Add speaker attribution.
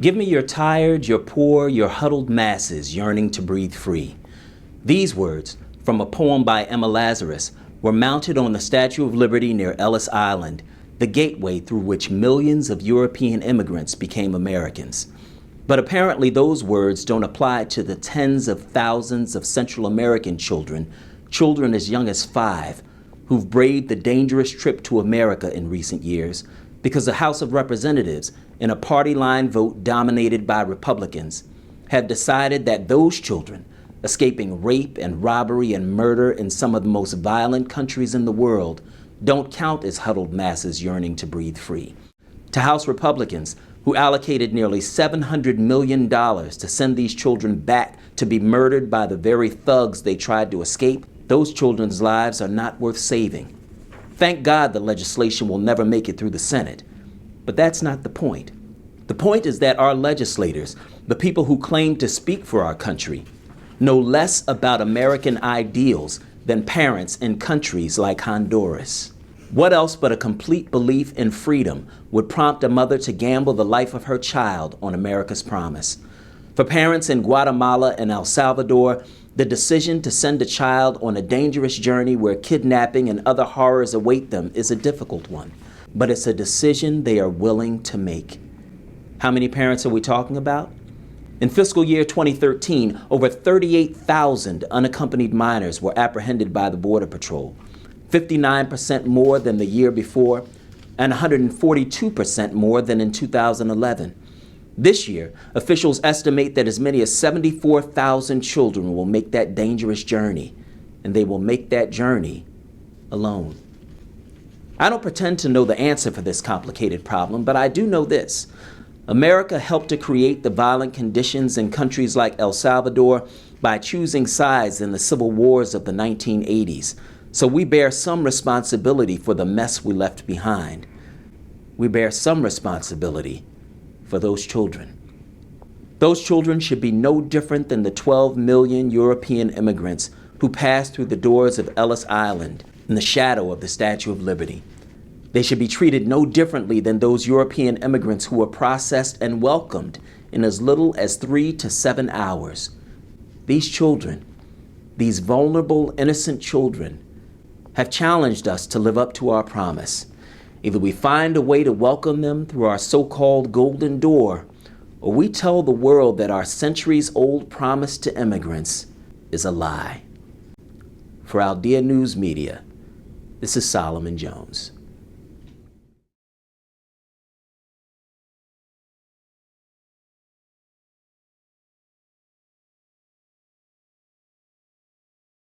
Speaker 1: Give me your tired, your poor, your huddled masses yearning to breathe free. These words, from a poem by Emma Lazarus, were mounted on the Statue of Liberty near Ellis Island, the gateway through which millions of European immigrants became Americans. But apparently those words don't apply to the tens of thousands of Central American children as young as 5, who've braved the dangerous trip to America in recent years because the House of Representatives, in a party line vote dominated by Republicans, have decided that those children, escaping rape and robbery and murder in some of the most violent countries in the world, don't count as huddled masses yearning to breathe free. To House Republicans, who allocated nearly $700 million to send these children back to be murdered by the very thugs they tried to escape, those children's lives are not worth saving. Thank God the legislation will never make it through the Senate. But that's not the point. The point is that our legislators, the people who claim to speak for our country, know less about American ideals than parents in countries like Honduras. What else but a complete belief in freedom would prompt a mother to gamble the life of her child on America's promise? For parents in Guatemala and El Salvador, the decision to send a child on a dangerous journey where kidnapping and other horrors await them is a difficult one, but it's a decision they are willing to make. How many parents are we talking about? In fiscal year 2013, over 38,000 unaccompanied minors were apprehended by the Border Patrol, 59% more than the year before, and 142% more than in 2011. This year, officials estimate that as many as 74,000 children will make that dangerous journey, and they will make that journey alone. I don't pretend to know the answer for this complicated problem, but I do know this. America helped to create the violent conditions in countries like El Salvador by choosing sides in the civil wars of the 1980s, so we bear some responsibility for the mess we left behind. We bear some responsibility for those children. Those children should be no different than the 12 million European immigrants who passed through the doors of Ellis Island in the shadow of the Statue of Liberty. They should be treated no differently than those European immigrants who were processed and welcomed in as little as 3 to 7 hours. These children, these vulnerable, innocent children, have challenged us to live up to our promise. Either we find a way to welcome them through our so-called golden door, or we tell the world that our centuries-old promise to immigrants is a lie. For Aldea News Media, this is Solomon Jones.